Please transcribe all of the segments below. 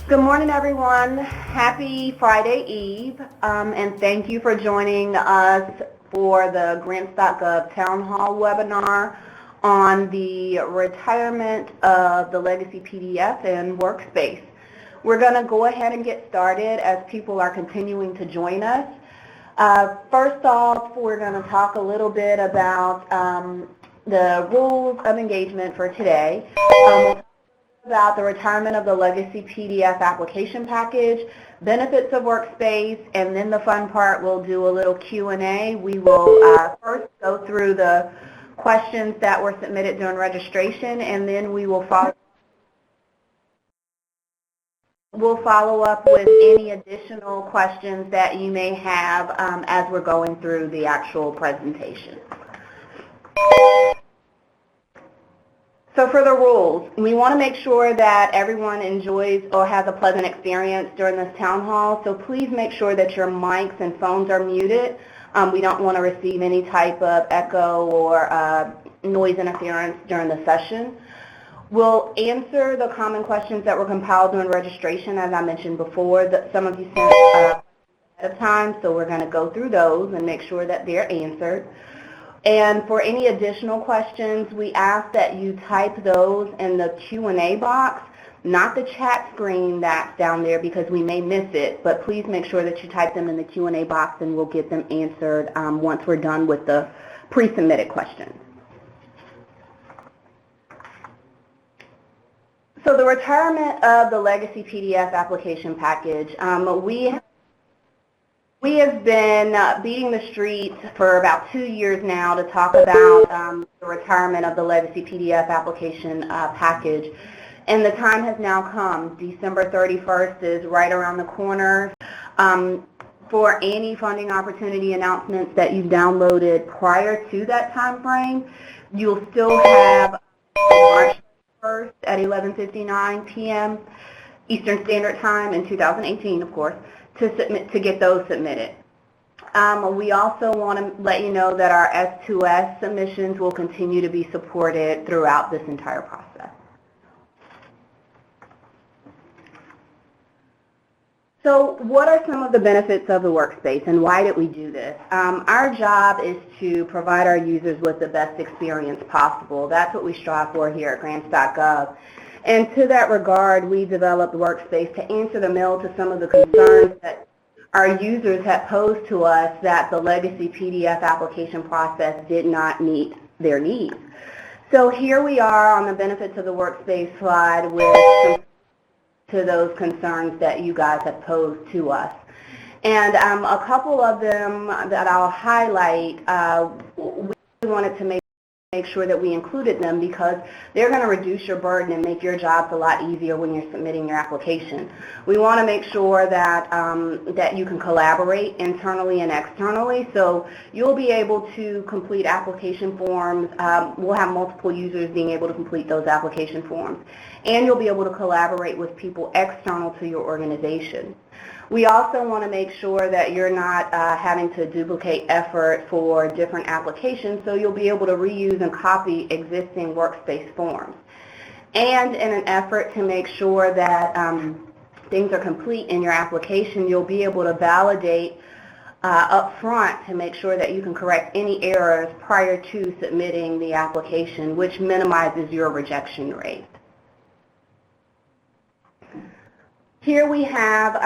Good morning, everyone. Happy Friday Eve, and thank you for joining us for the Grants.gov Town Hall webinar on the retirement of the legacy PDF and Workspace. We're going to go ahead and get started as people are continuing to join us. First off, we're going to talk a little bit about the rules of engagement for today. About the retirement of the legacy PDF application package, benefits of Workspace, and then the fun part, we'll do a little Q&A. We will first go through the questions that were submitted during registration, and then we will follow up with any additional questions that you may have as we're going through the actual presentation. So for the rules, we want to make sure that everyone enjoys or has a pleasant experience during this town hall, so please make sure that your mics and phones are muted. We don't want to receive any type of echo or noise interference during the session. We'll answer the common questions that were compiled during registration, as I mentioned before. Some of you sent ahead of time, so we're going to go through those and make sure that they're answered. And for any additional questions, we ask that you type those in the Q&A box, not the chat screen that's down there because we may miss it, but please make sure that you type them in the Q&A box and we'll get them answered once we're done with the pre-submitted questions. So the retirement of the legacy PDF application package, we have been beating the streets for about 2 years now to talk about the retirement of the legacy PDF application package. And the time has now come. December 31st is right around the corner. For any funding opportunity announcements that you've downloaded prior to that time frame, you'll still have March 1st at 11:59 p.m. Eastern Standard Time in 2018, of course, to get those submitted. We also want to let you know that our S2S submissions will continue to be supported throughout this entire process. So what are some of the benefits of the Workspace and why did we do this? Our job is to provide our users with the best experience possible. That's what we strive for here at Grants.gov. And to that regard, we developed Workspace to answer the mail to some of the concerns that our users had posed to us that the legacy PDF application process did not meet their needs. So here we are on the benefits of the Workspace slide with some to those concerns that you guys have posed to us. And a couple of them that I'll highlight, we wanted to make sure that we included them because they're going to reduce your burden and make your jobs a lot easier when you're submitting your application. We want to make sure that that you can collaborate internally and externally, so you'll be able to complete application forms. We'll have multiple users being able to complete those application forms, and you'll be able to collaborate with people external to your organization. We also want to make sure that you're not having to duplicate effort for different applications, so you'll be able to reuse and copy existing Workspace forms. And in an effort to make sure that things are complete in your application, you'll be able to validate up front to make sure that you can correct any errors prior to submitting the application, which minimizes your rejection rate. Here we have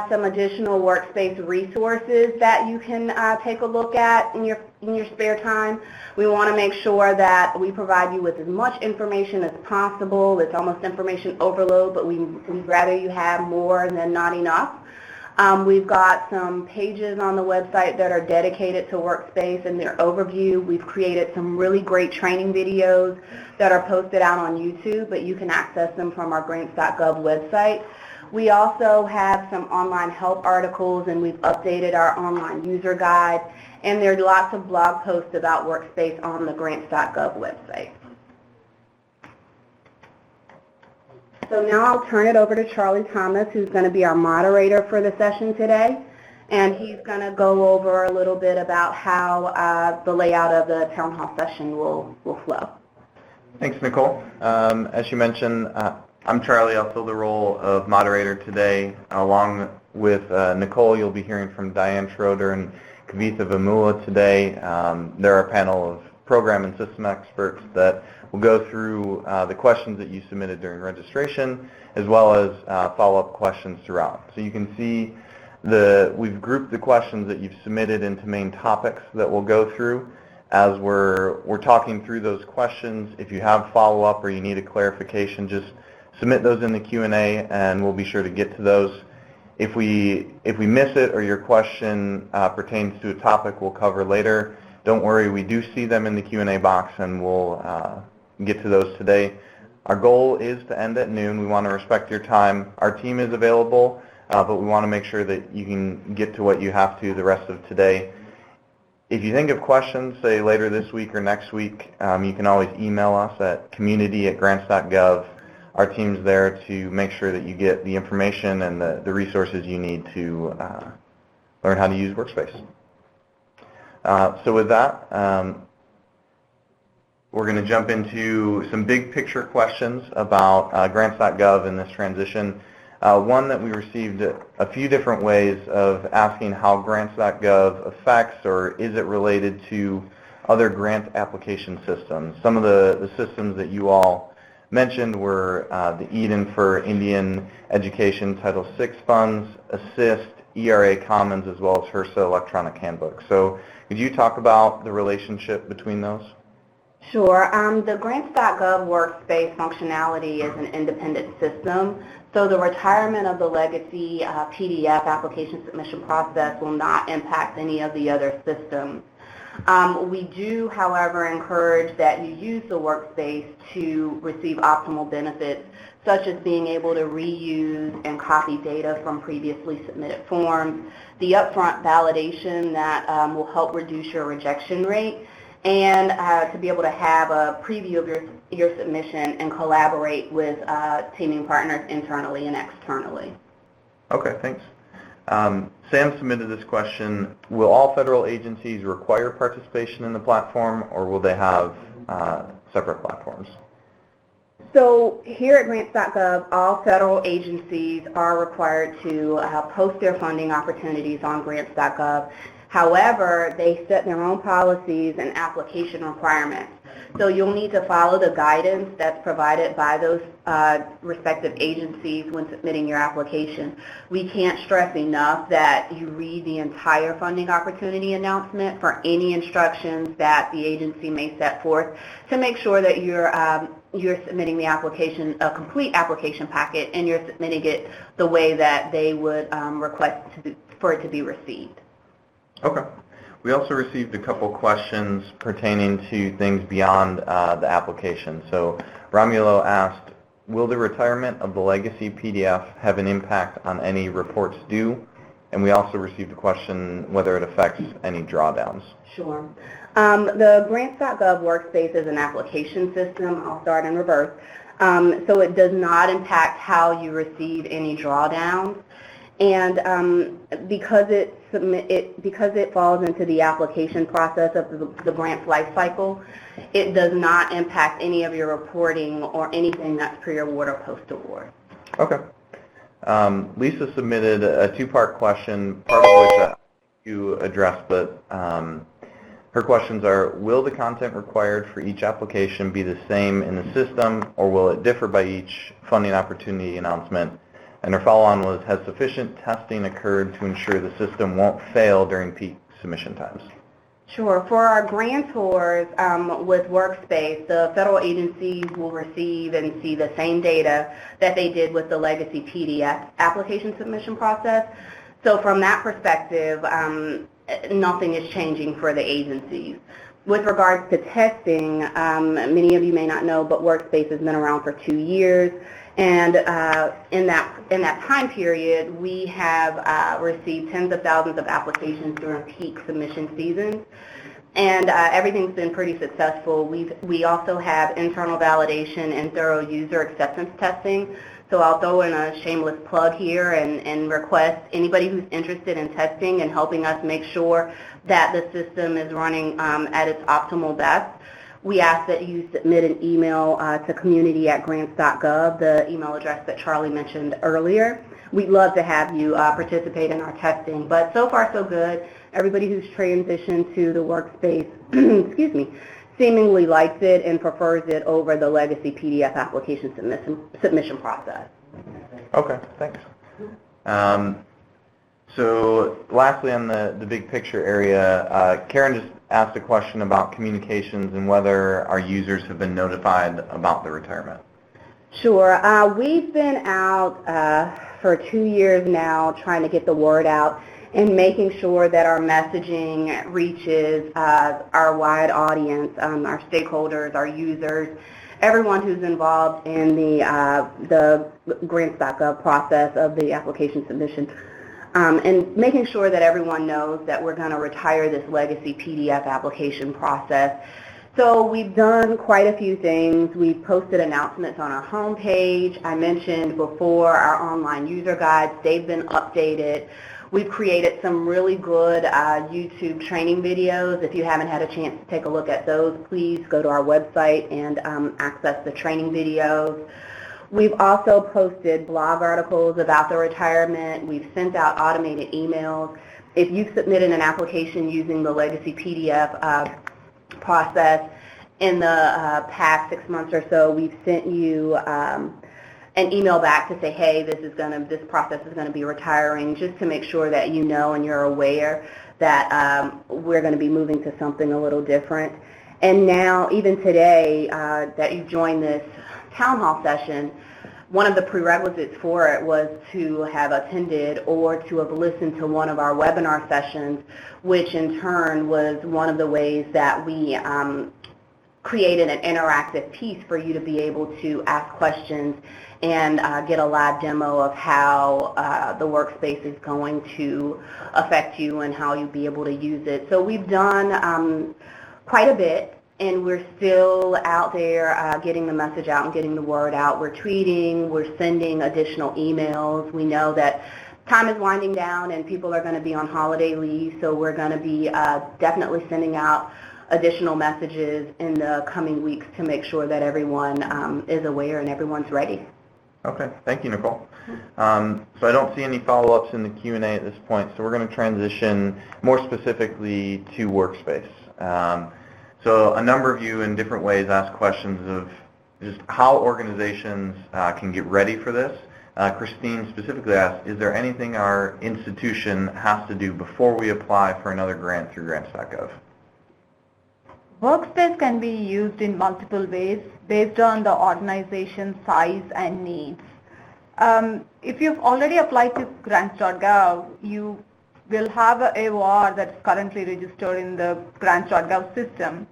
some additional Workspace resources that you can take a look at in your spare time. We want to make sure that we provide you with as much information as possible. It's almost information overload, but we'd rather you have more than not enough. We've got some pages on the website that are dedicated to Workspace and their overview. We've created some really great training videos that are posted out on YouTube, but you can access them from our Grants.gov website. We also have some online help articles, and we've updated our online user guide, and there are lots of blog posts about Workspace on the Grants.gov website. So now I'll turn it over to Charlie Thomas, who's going to be our moderator for the session today, and he's going to go over a little bit about how the layout of the town hall session will flow. Thanks, Nicole. As you mentioned, I'm Charlie. I'll fill the role of moderator today. Along with Nicole, you'll be hearing from Diane Schroeder and Kavitha Vamula today. They're a panel of program and system experts that will go through the questions that you submitted during registration, as well as follow-up questions throughout. So you can see we've grouped the questions that you've submitted into main topics that we'll go through. As we're talking through those questions, if you have follow-up or you need a clarification, just submit those in the Q&A and we'll be sure to get to those. If we miss it or your question pertains to a topic we'll cover later, don't worry, we do see them in the Q&A box and we'll get to those today. Our goal is to end at noon. We want to respect your time. Our team is available, but we want to make sure that you can get to what you have to the rest of today. If you think of questions, say later this week or next week, you can always email us at community@grants.gov. Our team's there to make sure that you get the information and the resources you need to learn how to use Workspace. So with that, we're going to jump into some big picture questions about Grants.gov and this transition. One that we received a few different ways of asking how Grants.gov affects or is it related to other grant application systems. Some of the systems that you all mentioned were the Eden for Indian Education Title VI funds, Assist, ERA Commons, as well as HRSA Electronic Handbook. So could you talk about the relationship between those? Sure. The Grants.gov workspace functionality is an independent system, so the retirement of the legacy PDF application submission process will not impact any of the other systems. We do, however, encourage that you use the workspace to receive optimal benefits, such as being able to reuse and copy data from previously submitted forms, the upfront validation that will help reduce your rejection rate, and to be able to have a preview of your submission and collaborate with teaming partners internally and externally. Okay, thanks. Sam submitted this question. Will all federal agencies require participation in the platform, or will they have separate platforms? So here at Grants.gov, all federal agencies are required to post their funding opportunities on Grants.gov. However, they set their own policies and application requirements. So you'll need to follow the guidance that's provided by those respective agencies when submitting your application. We can't stress enough that you read the entire funding opportunity announcement for any instructions that the agency may set forth to make sure that you're submitting the application, a complete application packet, and you're submitting it the way that they would request for it to be received. Okay. We also received a couple questions pertaining to things beyond the application. So Romulo asked, will the retirement of the legacy PDF have an impact on any reports due? And we also received a question whether it affects any drawdowns. Sure. The Grants.gov workspace is an application system. I'll start in reverse. So it does not impact how you receive any drawdowns. And because it falls into the application process of the grants life cycle, it does not impact any of your reporting or anything that's pre-award or post-award. Okay. Lisa submitted a two-part question, part of which you addressed, but her questions are, will the content required for each application be the same in the system, or will it differ by each funding opportunity announcement? And her follow-on was, has sufficient testing occurred to ensure the system won't fail during peak submission times? Sure. For our grantors with Workspace, the federal agencies will receive and see the same data that they did with the legacy PDF application submission process. So from that perspective, nothing is changing for the agencies. With regards to testing, many of you may not know, but Workspace has been around for 2 years. And in that time period, we have received tens of thousands of applications during peak submission seasons, and everything's been pretty successful. We also have internal validation and thorough user acceptance testing. So I'll throw in a shameless plug here and request anybody who's interested in testing and helping us make sure that the system is running at its optimal best. we ask that you submit an email to community@grants.gov, the email address that Charlie mentioned earlier. We'd love to have you participate in our testing, but so far so good. Everybody who's transitioned to the Workspace, excuse me, seemingly likes it and prefers it over the legacy PDF application submission process. Okay, thanks. So lastly, on the big picture area, Karen just asked a question about communications and whether our users have been notified about the retirement. Sure. We've been out for 2 years now trying to get the word out and making sure that our messaging reaches our wide audience, our stakeholders, our users, everyone who's involved in the Grants.gov process of the application submission. And making sure that everyone knows that we're going to retire this legacy PDF application process. So we've done quite a few things. We've posted announcements on our homepage. I mentioned before our online user guides. They've been updated. We've created some really good YouTube training videos. If you haven't had a chance to take a look at those, please go to our website and access the training videos. We've also posted blog articles about the retirement. We've sent out automated emails. If you've submitted an application using the legacy PDF process in the past 6 months or so, we've sent you an email back to say, hey, this process is going to be retiring, just to make sure that you know and you're aware that we're going to be moving to something a little different. And now, even today, that you've joined this town hall session, one of the prerequisites for it was to have attended or to have listened to one of our webinar sessions, which in turn was one of the ways that we created an interactive piece for you to be able to ask questions and get a live demo of how the workspace is going to affect you and how you'll be able to use it. So we've done quite a bit. And we're still out there getting the message out and getting the word out. We're tweeting, we're sending additional emails. We know that time is winding down and people are going to be on holiday leave, so we're going to be definitely sending out additional messages in the coming weeks to make sure that everyone is aware and everyone's ready. Okay, thank you, Nicole. So I don't see any follow-ups in the Q&A at this point, so we're going to transition more specifically to Workspace. So a number of you in different ways asked questions of just how organizations can get ready for this. Christine specifically asked, is there anything our institution has to do before we apply for another grant through Grants.gov? Workspace can be used in multiple ways based on the organization size and needs. If you've already applied to Grants.gov, you will have an AOR that's currently registered in the Grants.gov system.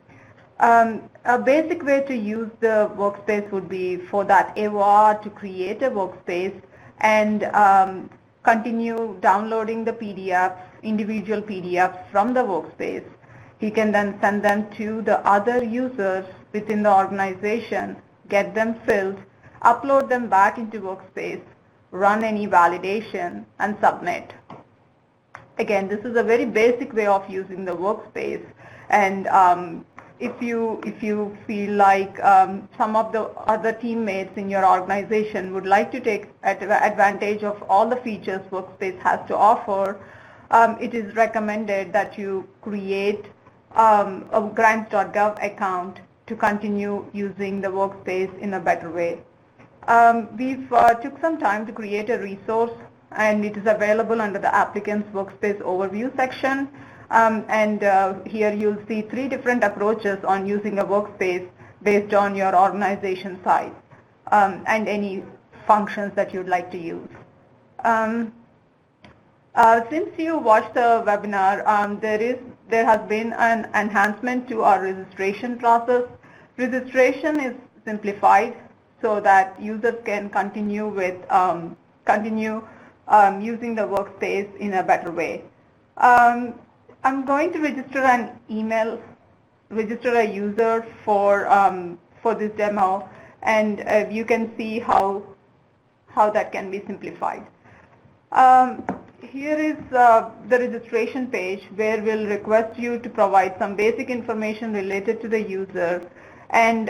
A basic way to use the workspace would be for that AOR to create a workspace and continue downloading the PDFs, individual PDFs from the workspace. He can then send them to the other users within the organization, get them filled, upload them back into Workspace, run any validation, and submit. Again, this is a very basic way of using the Workspace, and if you feel like some of the other teammates in your organization would like to take advantage of all the features Workspace has to offer, it is recommended that you create a Grants.gov account to continue using the Workspace in a better way. We've took some time to create a resource, and it is available under the Applicants Workspace Overview section. Here you'll see 3 different approaches on using a workspace based on your organization size and any functions that you'd like to use. Since you watched the webinar, there has been an enhancement to our registration process. Registration is simplified so that users can continue using the workspace in a better way. I'm going to register a user for this demo, and you can see how that can be simplified. here is the registration page where we'll request you to provide some basic information related to the user and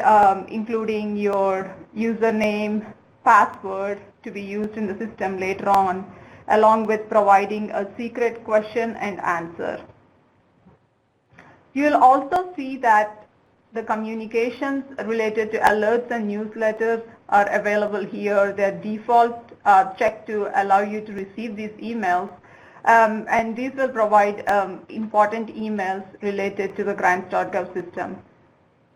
including your username, password to be used in the system later on, along with providing a secret question and answer. You'll also see that the communications related to alerts and newsletters are available here. They're default checked to allow you to receive these emails, and these will provide important emails related to the Grants.gov system.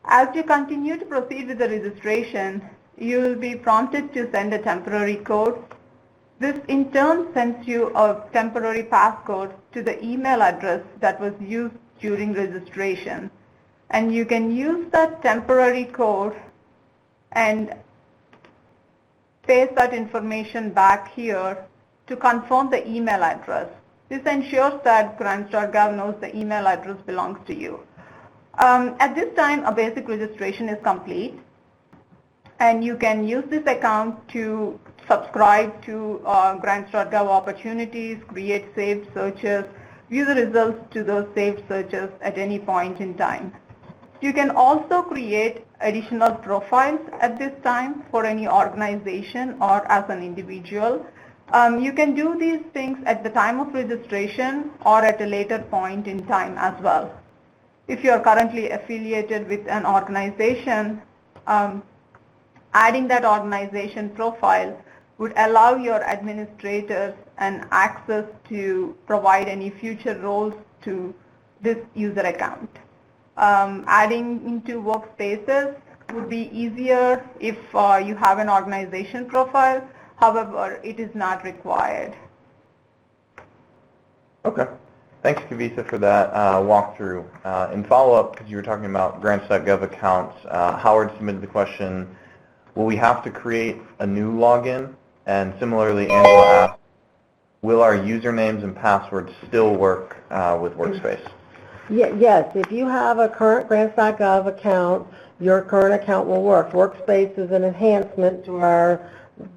As you continue to proceed with the registration, you will be prompted to send a temporary code. This in turn sends you a temporary passcode to the email address that was used during registration. And you can use that temporary code and paste that information back here to confirm the email address. This ensures that Grants.gov knows the email address belongs to you. At this time, a basic registration is complete, and you can use this account to subscribe to Grants.gov opportunities, create saved searches, view the results to those saved searches at any point in time. You can also create additional profiles at this time for any organization or as an individual. You can do these things at the time of registration or at a later point in time as well. If you are currently affiliated with an organization, adding that organization profile would allow your administrators an access to provide any future roles to this user account. Adding into Workspaces would be easier if you have an organization profile. However, it is not required. Okay. Thanks, Kavitha, for that walkthrough. In follow-up, because you were talking about Grants.gov accounts, Howard submitted the question, will we have to create a new login? And similarly, Angela asked, will our usernames and passwords still work with Workspace? Yes, if you have a current Grants.gov account, your current account will work. Workspace is an enhancement to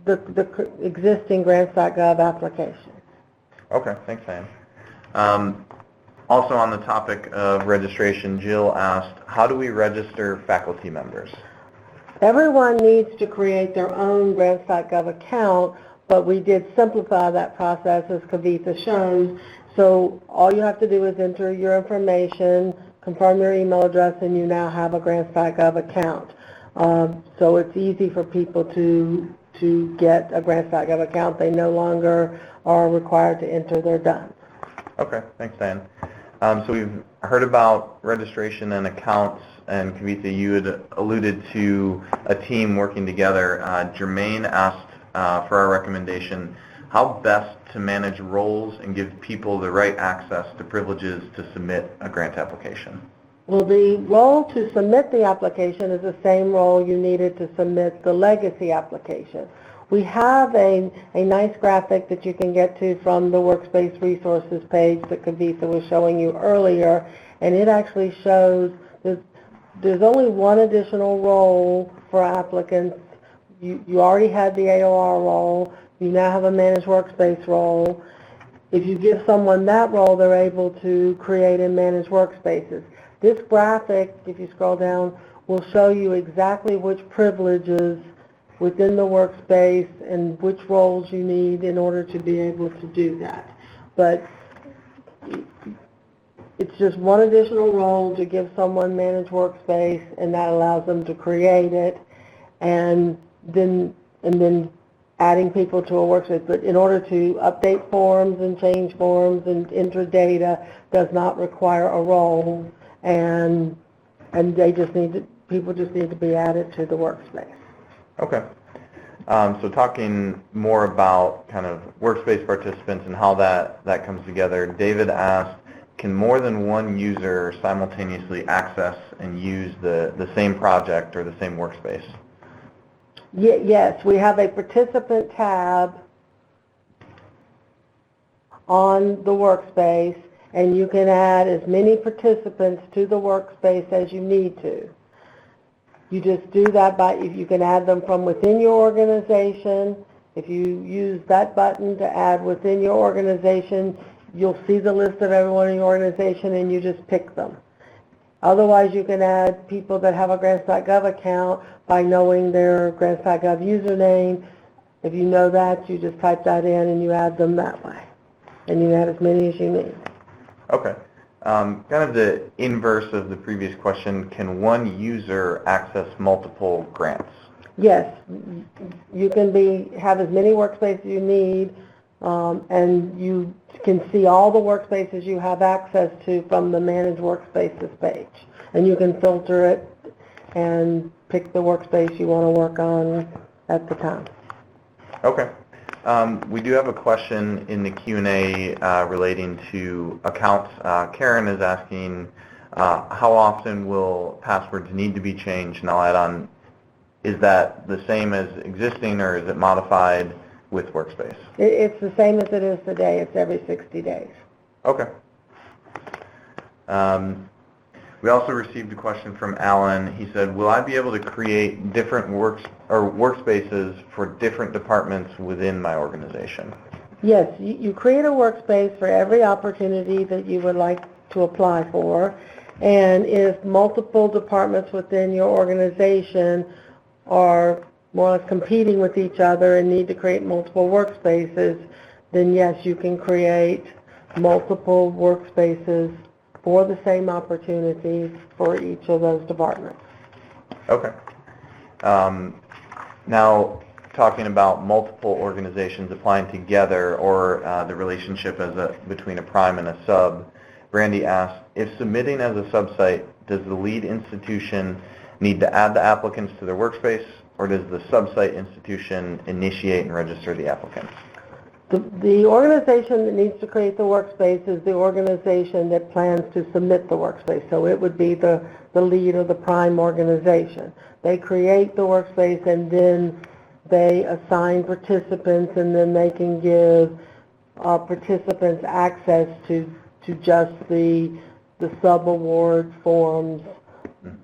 the existing Grants.gov application. Okay, thanks, Ann. Also on the topic of registration, Jill asked, how do we register faculty members? Everyone needs to create their own Grants.gov account, but we did simplify that process as Kavitha shows. So all you have to do is enter your information, confirm your email address, and you now have a Grants.gov account. So it's easy for people to get a Grants.gov account. They no longer are required to enter their DUNS. Okay, thanks, Dan. So we've heard about registration and accounts, and Kavitha, you had alluded to a team working together. Jermaine asked for our recommendation, how best to manage roles and give people the right access to privileges to submit a grant application? Well, the role to submit the application is the same role you needed to submit the legacy application. We have a nice graphic that you can get to from the Workspace resources page that Kavitha was showing you earlier, and it actually shows there's only one additional role for applicants. You already had the AOR role. You now have a Managed Workspace role. If you give someone that role, they're able to create and manage workspaces. This graphic, if you scroll down, will show you exactly which privileges within the workspace and which roles you need in order to be able to do that. But it's just one additional role to give someone Managed Workspace, and that allows them to create it, and then adding people to a workspace. But in order to update forms and change forms and enter data does not require a role, and they just people just need to be added to the workspace. Okay. So talking more about kind of workspace participants and how that comes together, David asked, can more than one user simultaneously access and use the same project or the same workspace? Yes, we have a participant tab on the workspace, and you can add as many participants to the workspace as you need to. You just do that by, if you can add them from within your organization, If you use that button to add within your organization, you'll see the list of everyone in your organization and you just pick them. Otherwise, you can add people that have a Grants.gov account by knowing their Grants.gov username. If you know that, you just type that in and you add them that way. And you add as many as you need. Okay. Kind of the inverse of the previous question, can one user access multiple grants? Yes, you can have as many workspaces you need, and you can see all the workspaces you have access to from the Manage Workspaces page. And you can filter it and pick the workspace you want to work on at the time. Okay. We do have a question in the Q&A relating to accounts. Karen is asking, how often will passwords need to be changed? And I'll add on, is that the same as existing or is it modified with Workspace? It's the same as it is today. It's every 60 days. Okay. We also received a question from Alan. He said, will I be able to create different workspaces for different departments within my organization? Yes, you create a workspace for every opportunity that you would like to apply for. And if multiple departments within your organization are more or less competing with each other and need to create multiple workspaces, then yes, you can create multiple workspaces for the same opportunity for each of those departments. Okay. Now, talking about multiple organizations applying together or the relationship between a prime and a sub, Brandy asked, if submitting as a sub-site, does the lead institution need to add the applicants to their workspace, or does the sub-site institution initiate and register the applicants? The organization that needs to create the workspace is the organization that plans to submit the workspace. So it would be the lead or the prime organization. They create the workspace and then they assign participants, and then they can give participants access to just the sub-award forms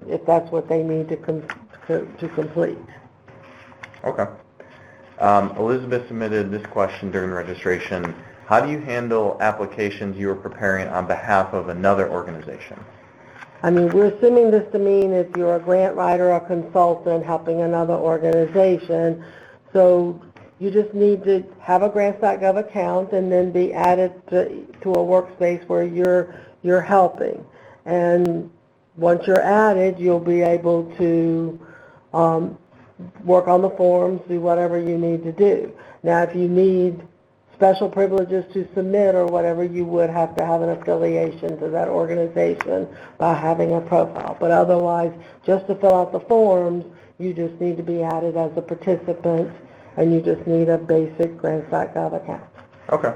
if that's what they need to complete. Okay. Elizabeth submitted this question during registration. How do you handle applications you are preparing on behalf of another organization? I mean, we're assuming this to mean if you're a grant writer or consultant helping another organization. So you just need to have a Grants.gov account and then be added to a workspace where you're helping. And once you're added, you'll be able to work on the forms, do whatever you need to do. Now, if you need special privileges to submit or whatever, you would have to have an affiliation to that organization by having a profile. But otherwise, just to fill out the forms, you just need to be added as a participant, and you just need a basic Grants.gov account. Okay.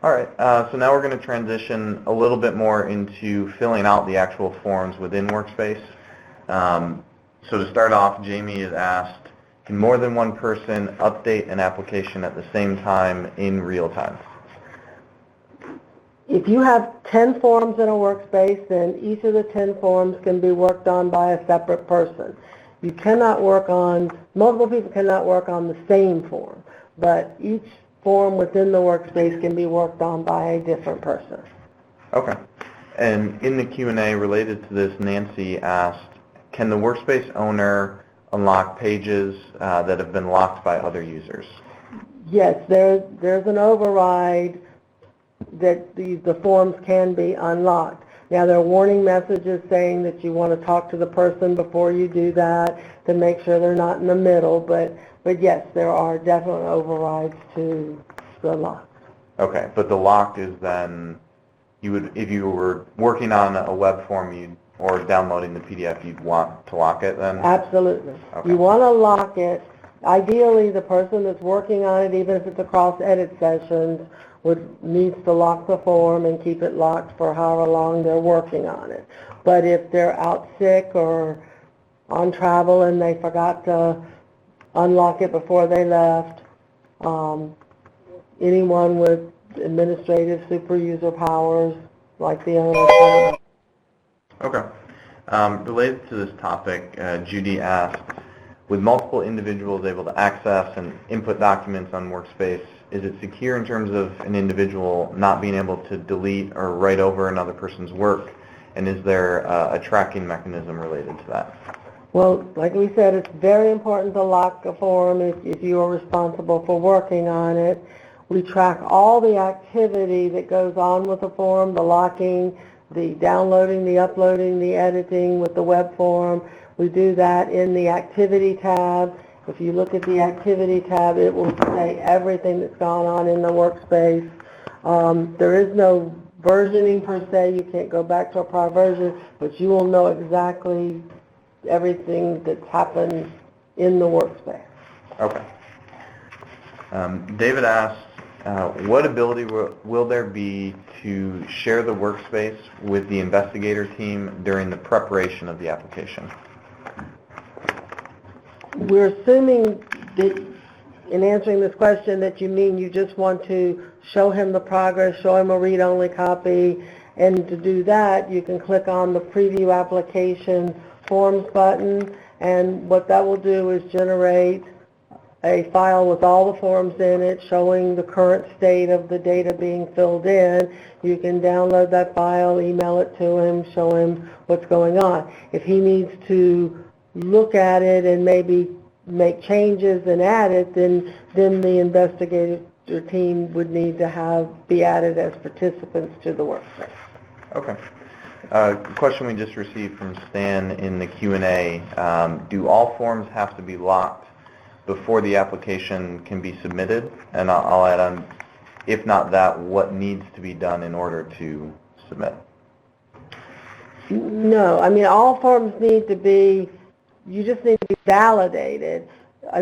All right. So now we're going to transition a little bit more into filling out the actual forms within Workspace. So to start off, Jamie has asked, can more than one person update an application at the same time in real time? If you have 10 forms in a workspace, then each of the 10 forms can be worked on by a separate person. You cannot multiple people cannot work on the same form, but each form within the workspace can be worked on by a different person. Okay. And in the Q&A related to this, Nancy asked, can the workspace owner unlock pages that have been locked by other users? Yes, there's an override that the forms can be unlocked. Now, there are warning messages saying that you want to talk to the person before you do that to make sure they're not in the middle, but yes, there are definite overrides to the lock. Okay, but the lock is then, if you were working on a web form or downloading the PDF, you'd want to lock it then? Absolutely. Okay. You want to lock it. Ideally, the person that's working on it, even if it's across edit sessions, needs to lock the form and keep it locked for however long they're working on it. But if they're out sick or on travel and they forgot to unlock it before they left, anyone with administrative super user powers, like the owner. Okay. Related to this topic, Judy asked, with multiple individuals able to access and input documents on Workspace, is it secure in terms of an individual not being able to delete or write over another person's work? And is there a tracking mechanism related to that? Well, like we said, it's very important to lock a form if you are responsible for working on it. We track all the activity that goes on with the form, the locking, the downloading, the uploading, the editing with the web form. We do that in the activity tab. If you look at the activity tab, it will say everything that's gone on in the workspace. There is no versioning per se. You can't go back to a prior version, but you will know exactly everything that's happened in the workspace. Okay. David asks, what ability will there be to share the workspace with the investigator team during the preparation of the application? We're assuming that in answering this question that you mean you just want to show him the progress, show him a read-only copy, and to do that you can click on the preview application forms button, and what that will do is generate a file with all the forms in it showing the current state of the data being filled in. You can download that file, email it to him, show him what's going on. If he needs to look at it and maybe make changes and add it, then the investigator team would need to be added as participants to the workspace. Okay. A question we just received from Stan in the Q&A. Do all forms have to be locked before the application can be submitted? And I'll add on, if not that, what needs to be done in order to submit? No, I mean all forms need to be, you just need to be validated.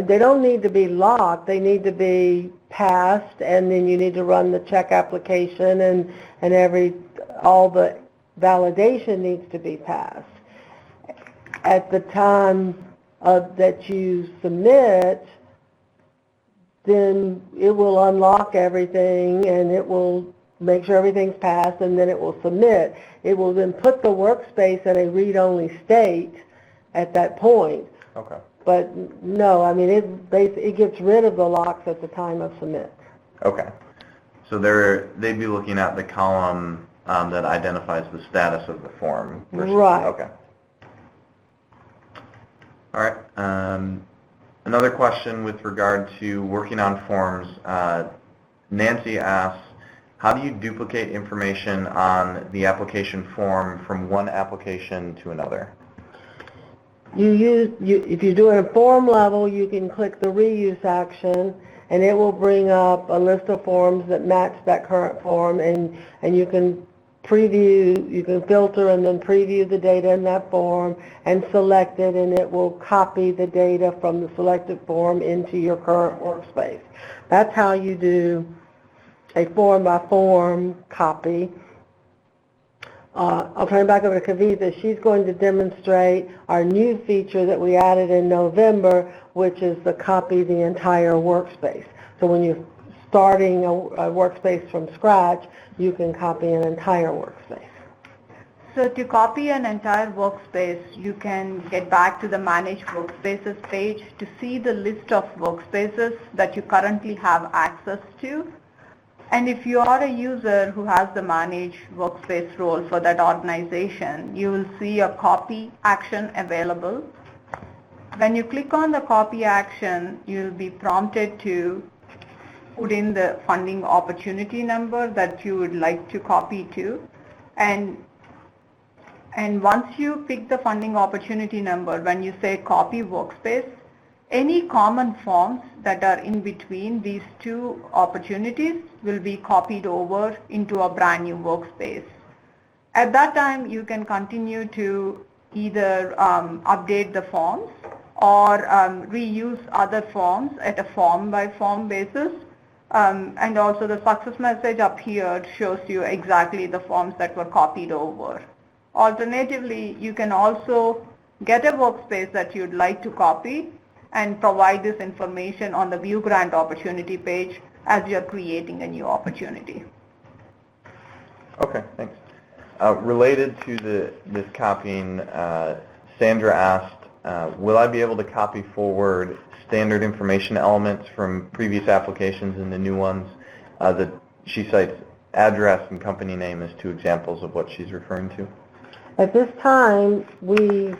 They don't need to be locked, they need to be passed, and then you need to run the check application and all the validation needs to be passed. At the time that you submit, then it will unlock everything and it will make sure everything's passed, and then it will submit. It will then put the workspace in a read-only state at that point. Okay. But no, I mean it gets rid of the locks at the time of submit. Okay. So they'd be looking at the column that identifies the status of the form. Right. Okay. All right. Another question with regard to working on forms. Nancy asks, how do you duplicate information on the application form from one application to another? If you do it at form level, you can click the reuse action, and it will bring up a list of forms that match that current form, and you can preview, you can filter and then preview the data in that form and select it, and it will copy the data from the selected form into your current workspace. That's how you do a form-by-form copy. I'll turn it back over to Kavitha. She's going to demonstrate our new feature that we added in November, which is the copy the entire workspace. So when you're starting a workspace from scratch, you can copy an entire workspace. So to copy an entire workspace, you can get back to the Manage Workspaces page to see the list of workspaces that you currently have access to. And if you are a user who has the Manage Workspace role for that organization, you will see a copy action available. When you click on the copy action, you'll be prompted to put in the funding opportunity number that you would like to copy to. And once you pick the funding opportunity number, when you say copy workspace, any common forms that are in between these two opportunities will be copied over into a brand new workspace. At that time, you can continue to either update the forms or reuse other forms at a form-by-form basis. And also the success message up here shows you exactly the forms that were copied over. Alternatively, you can also get a workspace that you'd like to copy and provide this information on the View Grant Opportunity page as you're creating a new opportunity. Okay, thanks. Related to this copying, Sandra asked, will I be able to copy forward standard information elements from previous applications into new ones? She cites address and company name as two examples of what she's referring to. At this time, we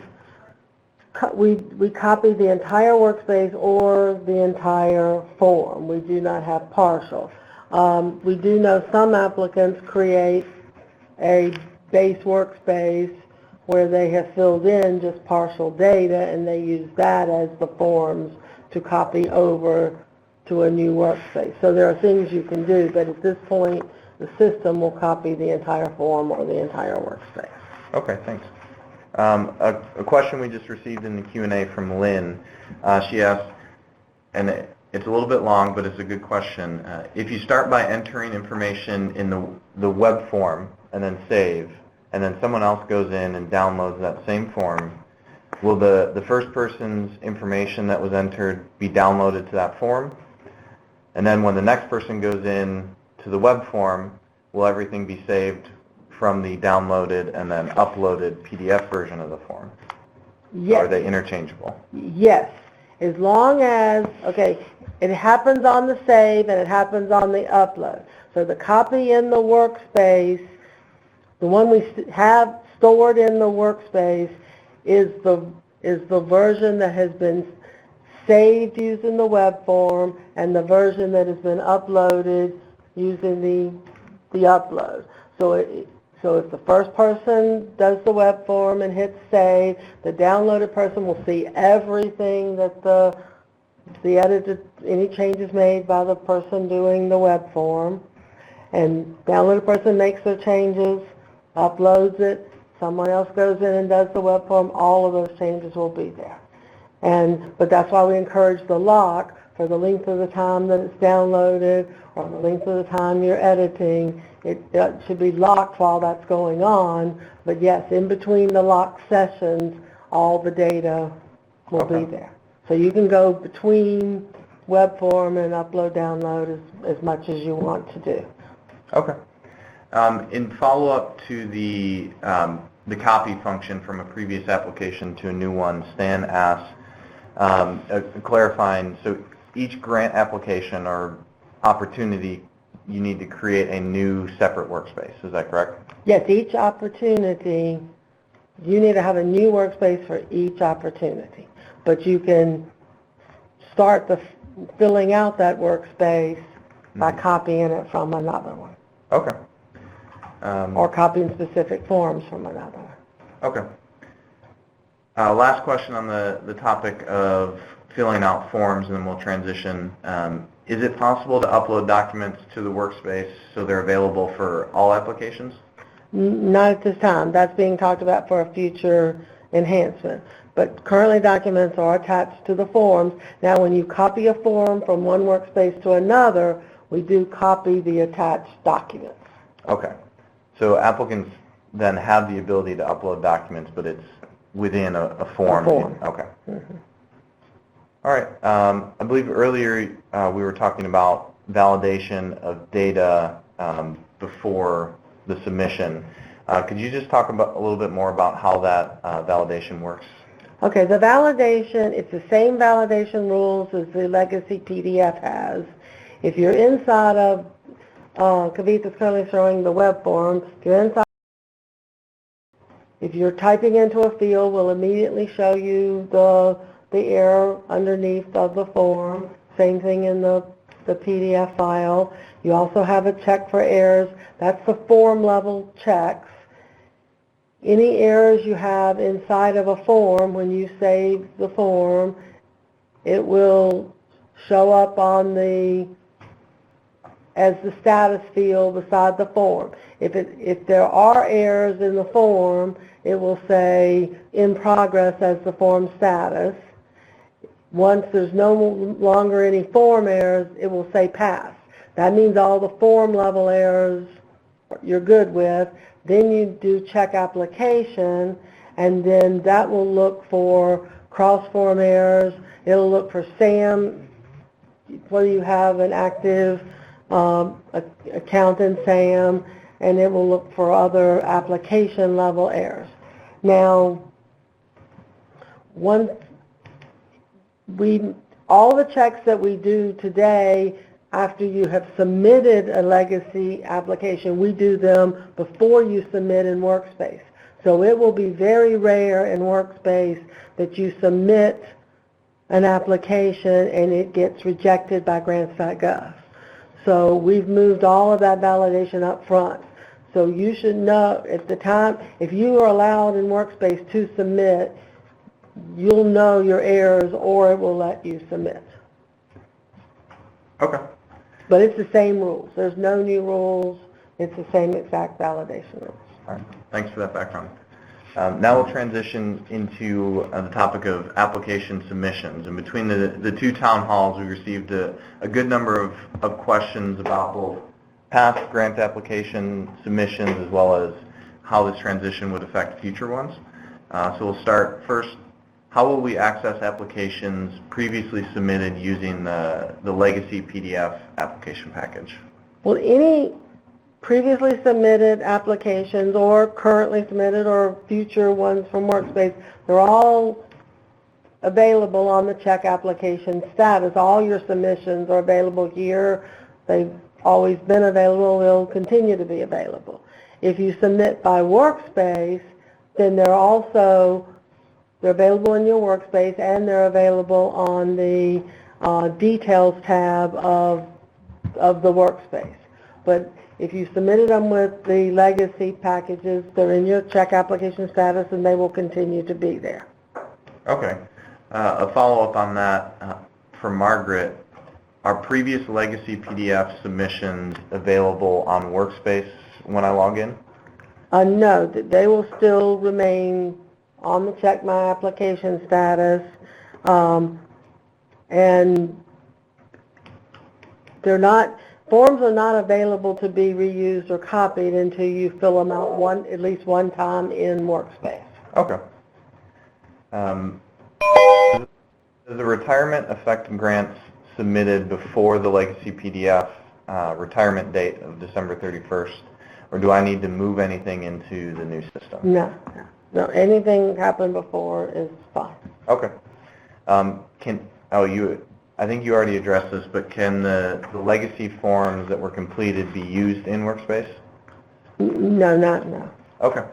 copy the entire workspace or the entire form. We do not have partial. We do know some applicants create a base workspace where they have filled in just partial data and they use that as the forms to copy over to a new workspace. So there are things you can do, but at this point, the system will copy the entire form or the entire workspace. Okay, thanks. A question we just received in the Q&A from Lynn. She asked, and it's a little bit long, but it's a good question. If you start by entering information in the web form and then save, and then someone else goes in and downloads that same form, will the first person's information that was entered be downloaded to that form? And then when the next person goes in to the web form, will everything be saved from the downloaded and then uploaded PDF version of the form? Yes. Are they interchangeable? Yes. As long as, okay, it happens on the save and it happens on the upload. So the copy in the workspace, the one we have stored in the workspace is the version that has been saved using the web form and the version that has been uploaded using the upload. So if the first person does the web form and hits save, the downloaded person will see everything that the edited, any changes made by the person doing the web form. And downloaded person makes their changes, uploads it, someone else goes in and does the web form, all of those changes will be there. But that's why we encourage the lock for the length of the time that it's downloaded or the length of the time you're editing. It should be locked while that's going on, but yes, in between the locked sessions, all the data will be there. So you can go between web form and upload, download as much as you want to do. Okay. In follow-up to the copy function from a previous application to a new one, Stan asks, clarifying, so each grant application or opportunity, you need to create a new separate workspace. Is that correct? Yes, each opportunity, you need to have a new workspace for each opportunity. But you can start filling out that workspace by copying it from another one. Okay. Or copying specific forms from another one. Okay. Last question on the topic of filling out forms, and then we'll transition. Is it possible to upload documents to the workspace so they're available for all applications? Not at this time. That's being talked about for a future enhancement. But currently documents are attached to the forms. Now when you copy a form from one workspace to another, we do copy the attached documents. Okay. So applicants then have the ability to upload documents, but it's within a form. Okay. Mm-hmm. All right. I believe earlier we were talking about validation of data before the submission. Could you just talk about a little bit more about how that validation works? Okay, the validation, it's the same validation rules as the legacy PDF has. If you're inside of, Kavitha's currently showing the web form, if you're inside, if you're typing into a field, we'll immediately show you the error underneath of the form. Same thing in the PDF file. You also have a check for errors. That's the form level checks. Any errors you have inside of a form, when you save the form, it will show up on as the status field beside the form. If there are errors in the form, it will say in progress as the form status. Once there's no longer any form errors, it will say pass. That means all the form level errors you're good with. Then you do check application, and then that will look for cross-form errors. It'll look for SAM, whether you have an active account in SAM, and it will look for other application level errors. Now, all the checks that we do today, after you have submitted a legacy application, we do them before you submit in Workspace. So it will be very rare in Workspace that you submit an application and it gets rejected by Grants.gov. So we've moved all of that validation up front. So you should know at the time, if you are allowed in Workspace to submit, you'll know your errors or it will let you submit. Okay. But it's the same rules. There's no new rules. It's the same exact validation rules. All right. Thanks for that background. Now we'll transition into the topic of application submissions. And between the two town halls, we received a good number of questions about both past grant application submissions as well as how this transition would affect future ones. So we'll start first. How will we access applications previously submitted using the legacy PDF application package? Well, any previously submitted applications or currently submitted or future ones from Workspace, they're all available on the check application status. All your submissions are available here. They've always been available. They'll continue to be available. If you submit by Workspace, then they're available in your Workspace and they're available on the Details tab of the Workspace. But if you submitted them with the legacy packages, they're in your check application status and they will continue to be there. Okay. A follow-up on that for Margaret. Are previous legacy PDF submissions available on Workspace when I log in? No, they will still remain on the Check My Application status, and forms are not available to be reused or copied until you fill them out at least one time in Workspace. Okay. Does the retirement affect grants submitted before the legacy PDF retirement date of December 31st, or do I need to move anything into the new system? No, anything happened before is fine. Okay. I think you already addressed this, but can the legacy forms that were completed be used in Workspace? No. Okay.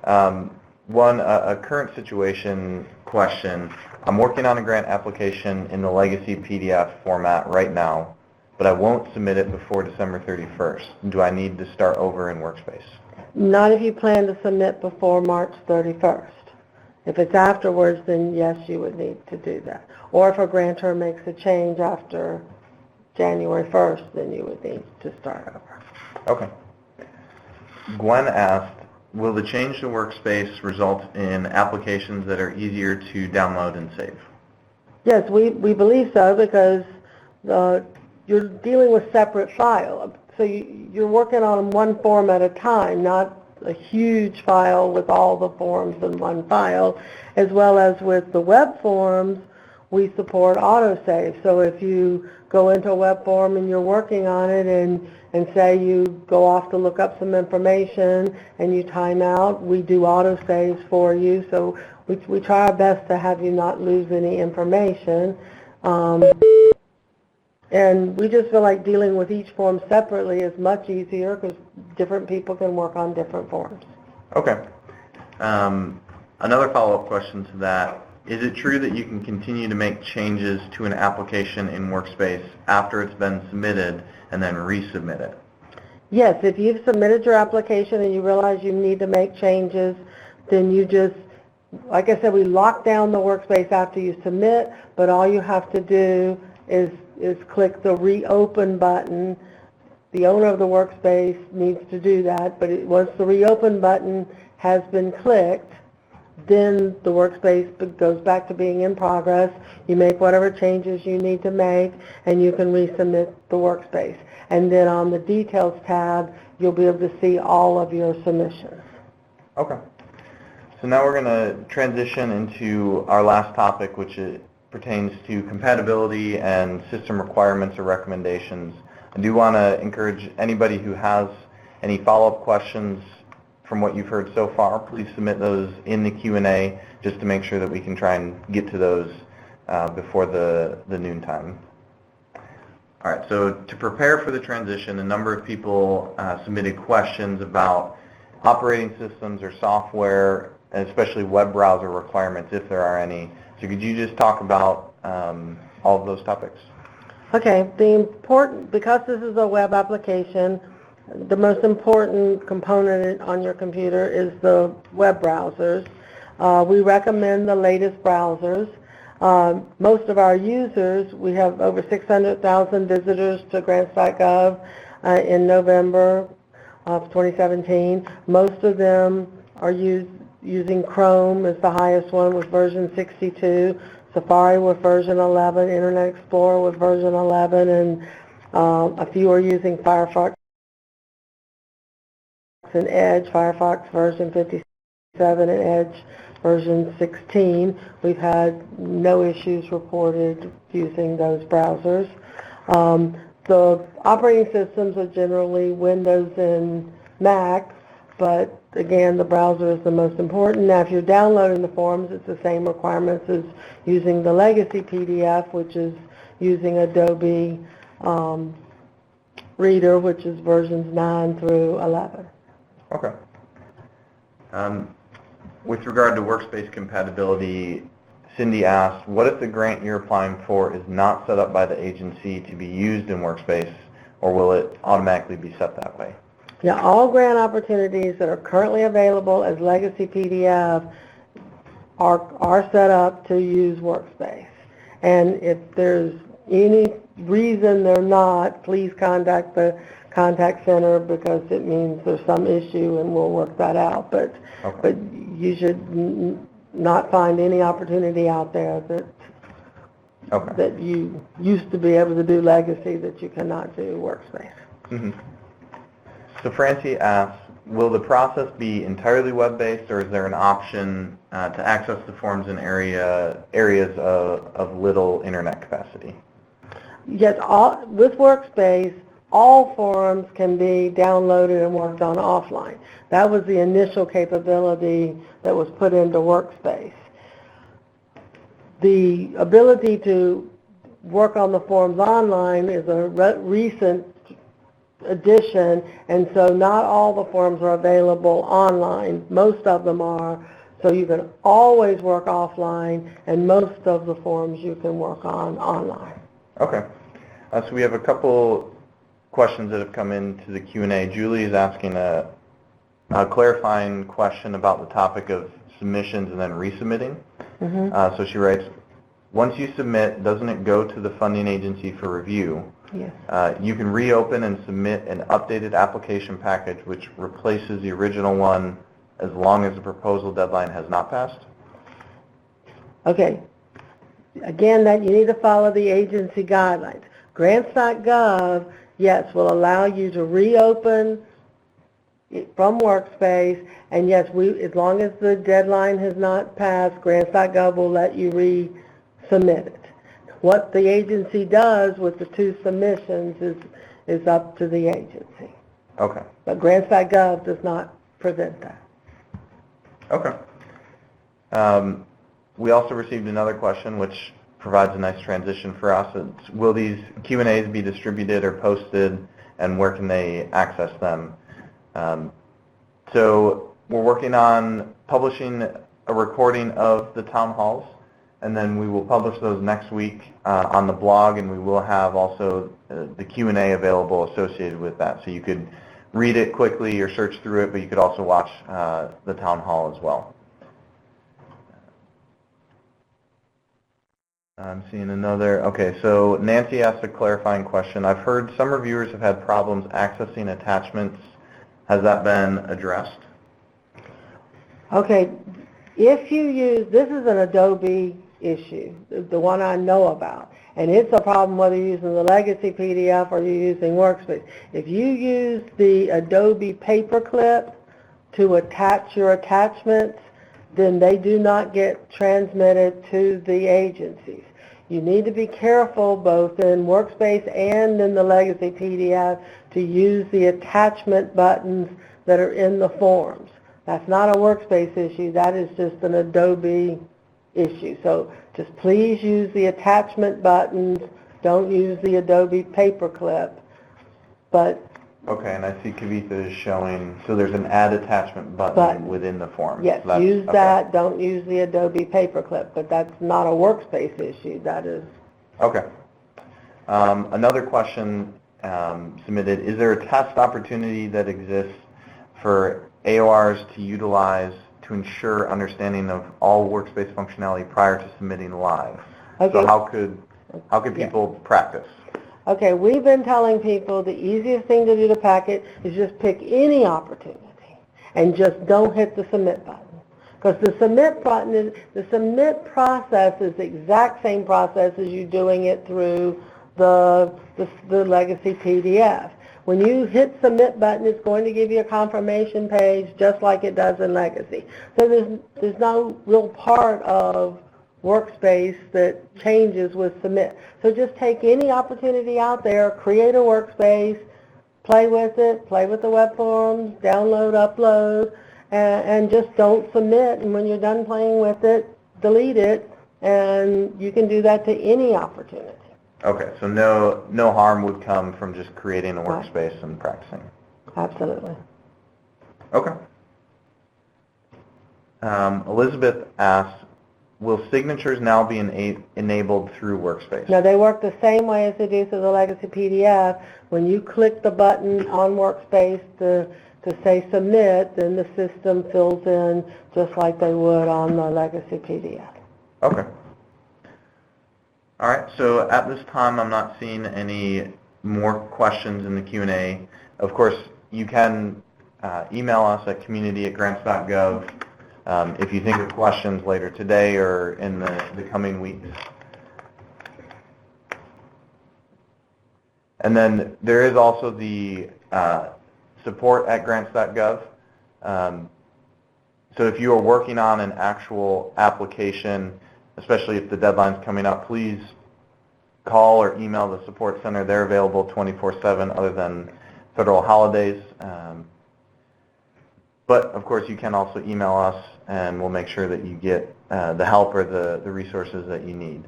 A current situation question. I'm working on a grant application in the legacy PDF format right now, but I won't submit it before December 31st. Do I need to start over in Workspace? Not if you plan to submit before March 31st. If it's afterwards, then yes, you would need to do that. Or if a grantor makes a change after January 1st, then you would need to start over. Okay. Gwen asked, will the change to Workspace result in applications that are easier to download and save? Yes, we believe so, because you're dealing with separate files. So you're working on one form at a time, not a huge file with all the forms in one file. As well as with the web forms, we support autosave. So if you go into a web form and you're working on it and say you go off to look up some information and you time out, we do autosaves for you. So we try our best to have you not lose any information. And we just feel like dealing with each form separately is much easier because different people can work on different forms. Okay. Another follow-up question to that. Is it true that you can continue to make changes to an application in Workspace after it's been submitted and then resubmit it? Yes, if you've submitted your application and you realize you need to make changes, then you just, like I said, we lock down the Workspace after you submit, but all you have to do is click the reopen button. The owner of the Workspace needs to do that, but once the reopen button has been clicked, then the Workspace goes back to being in progress. You make whatever changes you need to make, and you can resubmit the Workspace. And then on the Details tab, you'll be able to see all of your submissions. Okay. So now we're going to transition into our last topic, which pertains to compatibility and system requirements or recommendations. I do want to encourage anybody who has any follow-up questions from what you've heard so far, please submit those in the Q&A just to make sure that we can try and get to those before the noon time. All right, so to prepare for the transition, a number of people submitted questions about operating systems or software, especially web browser requirements, if there are any. So could you just talk about all of those topics? Okay, because this is a web application, the most important component on your computer is the web browsers. We recommend the latest browsers. Most of our users, we have over 600,000 visitors to Grants.gov in November of 2017. Most of them are using Chrome as the highest one with version 62, Safari with version 11, Internet Explorer with version 11, and a few are using Firefox and Edge, Firefox version 57 and Edge version 16. We've had no issues reported using those browsers. The operating systems are generally Windows and Mac, but again, the browser is the most important. Now, if you're downloading the forms, it's the same requirements as using the legacy PDF, which is using Adobe Reader, which is versions 9 through 11. Okay. With regard to workspace compatibility, Cindy asked, what if the grant you're applying for is not set up by the agency to be used in Workspace, or will it automatically be set that way? Yeah, all grant opportunities that are currently available as legacy PDF are set up to use Workspace. And if there's any reason they're not, please contact the contact center, because it means there's some issue and we'll work that out. But you should not find any opportunity out there that you used to be able to do legacy that you cannot do Workspace. Mm-hmm. So Francie asks, will the process be entirely web-based, or is there an option to access the forms in areas of little internet capacity? Yes, with Workspace, all forms can be downloaded and worked on offline. That was the initial capability that was put into Workspace. The ability to work on the forms online is a recent addition, and so not all the forms are available online. Most of them are, so you can always work offline, and most of the forms you can work on online. Okay. So we have a couple questions that have come into the Q&A. Julie is asking a clarifying question about the topic of submissions and then resubmitting. Mm-hmm. So she writes, once you submit, doesn't it go to the funding agency for review? Yes. You can reopen and submit an updated application package which replaces the original one as long as the proposal deadline has not passed? Okay. Again, that you need to follow the agency guidelines. Grants.gov, yes, will allow you to reopen from Workspace, and yes, as long as the deadline has not passed, Grants.gov will let you resubmit it. What the agency does with the two submissions is up to the agency. Okay. But Grants.gov does not prevent that. Okay. We also received another question which provides a nice transition for us. It's, will these Q&As be distributed or posted, and where can they access them? So we're working on publishing a recording of the town halls, and then we will publish those next week on the blog, and we will have also the Q&A available associated with that. So you could read it quickly or search through it, but you could also watch the town hall as well. I'm seeing another. Okay, so Nancy asked a clarifying question. I've heard some reviewers have had problems accessing attachments. Has that been addressed? Okay, if you use, this is an Adobe issue, the one I know about, and it's a problem whether you're using the legacy PDF or you're using Workspace. If you use the Adobe paperclip to attach your attachments, then they do not get transmitted to the agencies. You need to be careful both in Workspace and in the legacy PDF to use the attachment buttons that are in the forms. That's not a Workspace issue, that is just an Adobe issue. So just please use the attachment buttons, don't use the Adobe paperclip. But Okay, and I see Kavitha is showing, so there's an add attachment button Button. within the form. yes, So that's- use okay. that, don't use the Adobe paperclip, but that's not a Workspace issue, that is. Okay. Another question submitted, is there a test opportunity that exists for AORs to utilize to ensure understanding of all Workspace functionality prior to submitting live? Okay. So how could people practice? Okay, we've been telling people the easiest thing to do to packet is just pick any opportunity and just don't hit the submit button. Because the submit button is, the submit process is the exact same process as you doing it through the legacy PDF. When you hit submit button, it's going to give you a confirmation page just like it does in legacy. So there's no real part of Workspace that changes with submit. So just take any opportunity out there, create a workspace, play with it, play with the web forms, download, upload, and just don't submit. And when you're done playing with it, delete it, and you can do that to any opportunity. Okay, so no harm would come from just creating a Right. workspace and practicing. Absolutely. Okay. Elizabeth asks, will signatures now be enabled through Workspace? Now, they work the same way as they do through the legacy PDF. When you click the button on Workspace to say submit, then the system fills in just like they would on the legacy PDF. Okay. All right, so at this time, I'm not seeing any more questions in the Q&A. Of course, you can email us at community@grants.gov if you think of questions later today or in the coming weeks. And then there is also the support@grants.gov. So if you are working on an actual application, especially if the deadline's coming up, please call or email the support center. They're available 24/7 other than federal holidays. But of course you can also email us and we'll make sure that you get the help or the resources that you need.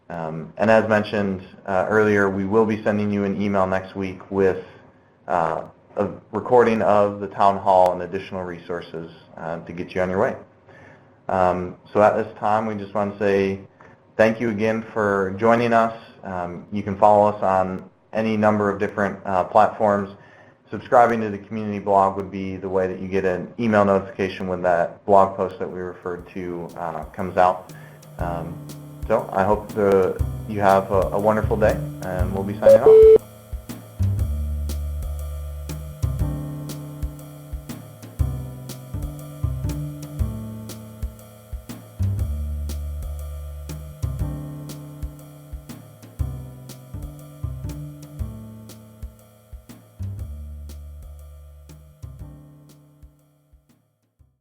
And as mentioned earlier, we will be sending you an email next week with a recording of the town hall and additional resources to get you on your way. So at this time, we just want to say thank you again for joining us. You can follow us on any number of different platforms. Subscribing to the community blog would be the way that you get an email notification when that blog post that we referred to comes out. So I hope you have a wonderful day, and we'll be signing off.